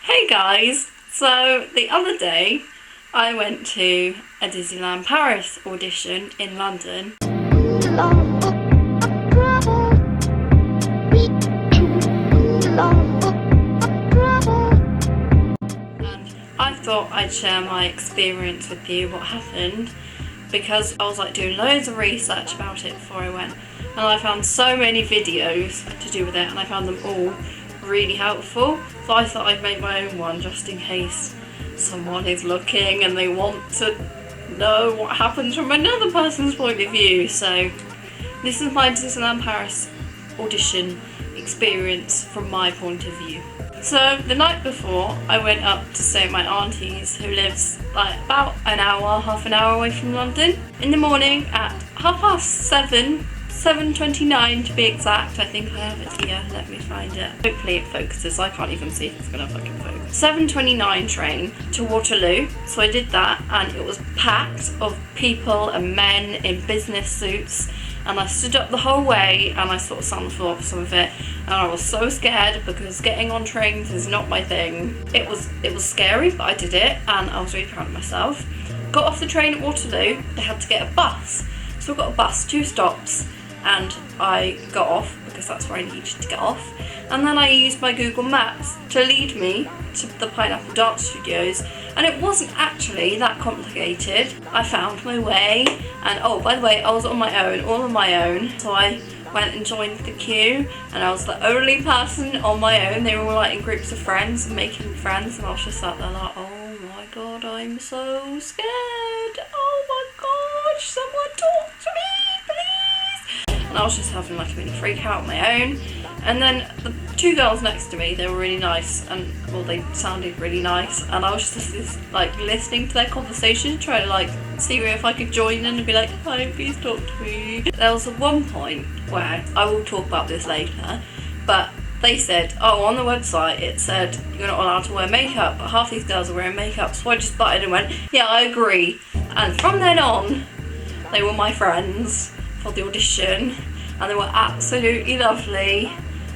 Hey guys! So the other day I went to a Disneyland Paris audition in London. And I thought I'd share my experience with you, what happened, because I was doing loads of research about it before I went, and I found so many videos to do with it, and I found them all really helpful. So I thought I'd make my own one just in case someone is looking and they want to know what happens from another person's point of view. So this is my Disneyland Paris audition experience from my point of view. So the night before, I went up to stay at my auntie's, who lives about half an hour away from London. In the morning at 7:30, 7:29 to be exact. I think I have it here, let me find it. Hopefully it focuses, I can't even see if it's gonna fucking focus. 7:29 train to Waterloo, so I did that, and it was packed of people and men in business suits, and I stood up the whole way and I sort of sat on the floor for some of it, and I was so scared because getting on trains is not my thing. It was scary, but I did it and I was really proud of myself. Got off the train at Waterloo, they had to get a bus. So I got a bus, 2 stops, and I got off because that's where I needed to get off. And then I used my Google Maps to lead me to the Pineapple Dance Studios, and it wasn't actually that complicated. I found my way, and oh, by the way, I was on my own, all on my own, so I went and joined the queue, and I was the only person on my own. They were all in groups of friends and making friends, and I was just sat there oh my god, I'm so scared. Oh my gosh, someone talk to me, please. And I was just having a mini freak out on my own. And then the 2 girls next to me, they were really nice, and well, they sounded really nice, and I was just listening to their conversation, trying to see if I could join in and be like, hi, please talk to me. There was one point where, I will talk about this later, but they said, oh, on the website it said you're not allowed to wear makeup, but half these girls are wearing makeup, so I just butted and went, yeah, I agree. And from then on, they were my friends for the audition, and they were absolutely lovely.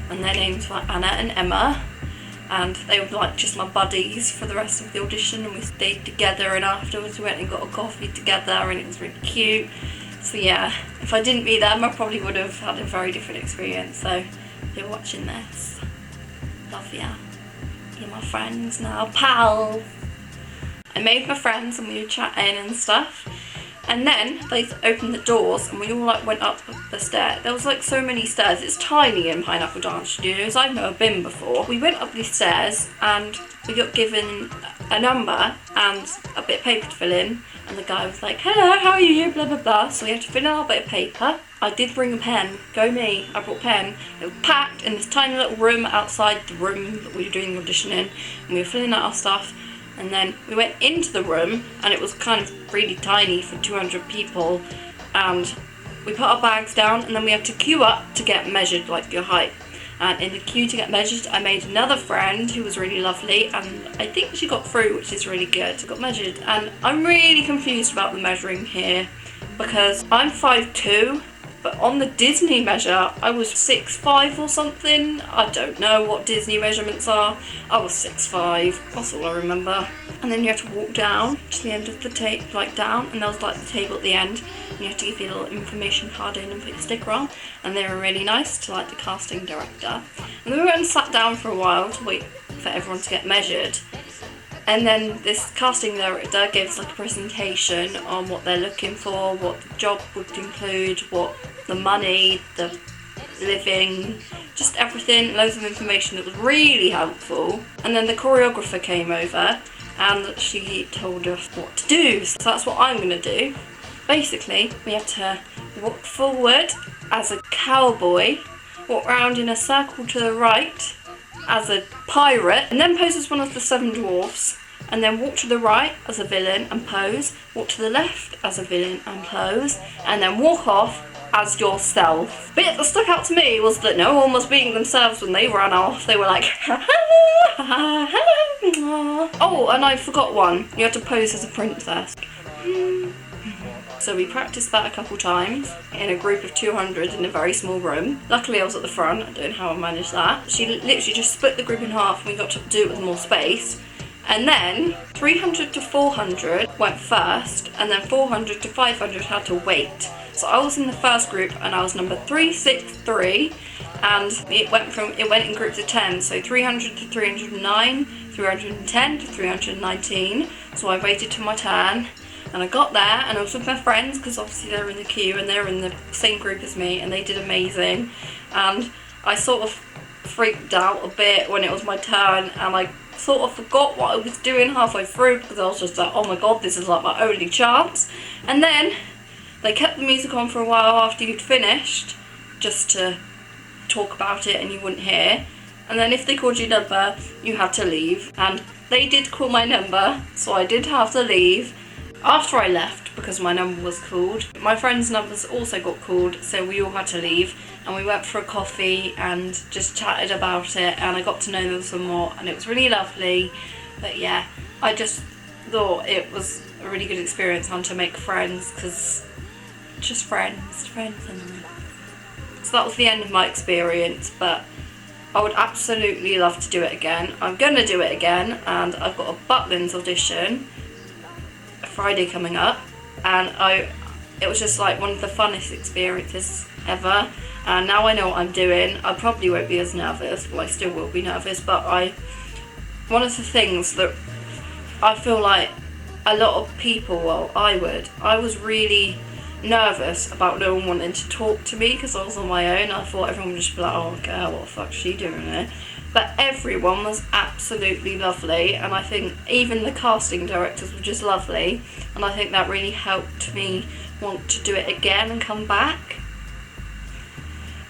And their names were Anna and Emma, and they were just my buddies for the rest of the audition, and we stayed together, and afterwards we went and got a coffee together, and it was really cute. So yeah, if I didn't meet them, I probably would have had a very different experience. So if you're watching this, love ya. You're my friends now, pals. I made my friends and we were chatting and stuff. And then they opened the doors and we all went up the stairs. There was so many stairs. It's tiny in Pineapple Dance Studios. I've never been before. We went up these stairs and we got given a number and a bit of paper to fill in. And the guy was like, hello, how are you? Blah, blah, blah. So we had to fill in our bit of paper. I did bring a pen. Go me. I brought a pen. It was packed in this tiny little room outside the room that we were doing the audition in. And we were filling out our stuff. And then we went into the room, and it was kind of really tiny for 200 people, and we put our bags down, and then we had to queue up to get measured, your height. And in the queue to get measured, I made another friend who was really lovely, and I think she got through, which is really good. She got measured, and I'm really confused about the measuring here, because I'm 5'2", but on the Disney measure, I was 6'5" or something. I don't know what Disney measurements are. I was 6'5", that's all I remember. And then you have to walk down to the end of the tape, down, and there was the table at the end, and you have to give your little information card in and put your sticker on. And they were really nice to the casting director. And then we went and sat down for a while to wait for everyone to get measured. And then this casting director gives a presentation on what they're looking for, what the job would include, what the money, the living, just everything, loads of information that was really helpful. And then the choreographer came over and she told us what to do. So that's what I'm going to do. Basically, we have to walk forward as a cowboy, walk round in a circle to the right as a pirate, and then pose as one of the 7 dwarfs, and then walk to the right as a villain and pose, walk to the left as a villain and pose, and then walk off as yourself. The bit that stuck out to me was that no one was being themselves when they ran off. They were like, oh, and I forgot one. You had to pose as a princess. So we practiced that a couple times in a group of 200 in a very small room. Luckily I was at the front, I don't know how I managed that. She literally just split the group in half and we got to do it with more space. And then 300 to 400 went first, and then 400 to 500 had to wait. So I was in the first group and I was number 363, and it went in groups of 10, so 300 to 309, 310 to 319. So I waited till my turn. And I got there and I was with my friends because obviously they're in the queue and they're in the same group as me and they did amazing. And I sort of freaked out a bit when it was my turn and I sort of forgot what I was doing halfway through because I was just like, oh my god, this is like my only chance. And then they kept the music on for a while after you'd finished just to talk about it and you wouldn't hear. And then if they called your number, you had to leave. And they did call my number, so I did have to leave. After I left, because my number was called, my friends' numbers also got called, so we all had to leave, and we went for a coffee and just chatted about it, and I got to know them some more, and it was really lovely. But yeah, I just thought it was a really good experience and to make friends, because just friends. So that was the end of my experience, but I would absolutely love to do it again. I'm going to do it again, and I've got a Butlins audition Friday coming up, and it was just like one of the funnest experiences ever, and now I know what I'm doing. I probably won't be as nervous, well I still will be nervous, but one of the things that I feel like a lot of people, well I was really nervous about no one wanting to talk to me because I was on my own. I thought everyone would just be like, oh girl, what the fuck's she doing here? But everyone was absolutely lovely, and I think even the casting directors were just lovely, and I think that really helped me want to do it again and come back.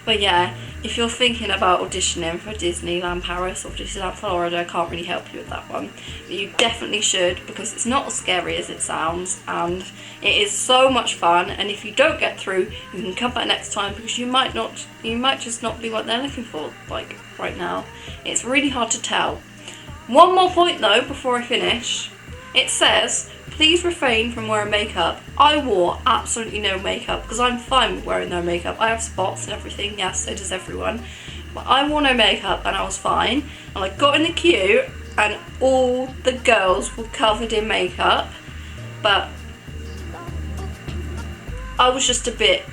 But yeah, if you're thinking about auditioning for Disneyland Paris or Disneyland Florida, I can't really help you with that one. But you definitely should, because it's not as scary as it sounds, and it is so much fun. And if you don't get through, you can come back next time, because you might just not be what they're looking for, like right now. It's really hard to tell. One more point though, before I finish. It says, please refrain from wearing makeup. I wore absolutely no makeup because I'm fine with wearing no makeup. I have spots and everything, yes, so does everyone. But I wore no makeup and I was fine. And I got in the queue and all the girls were covered in makeup. But I was just a bit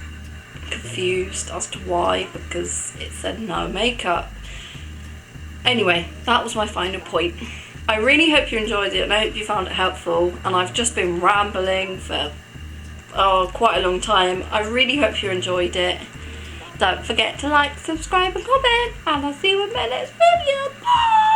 confused as to why, because it said no makeup. Anyway, that was my final point. I really hope you enjoyed it and I hope you found it helpful, and I've just been rambling for quite a long time. I really hope you enjoyed it. Don't forget to like, subscribe and comment, and I'll see you in my next video. Bye!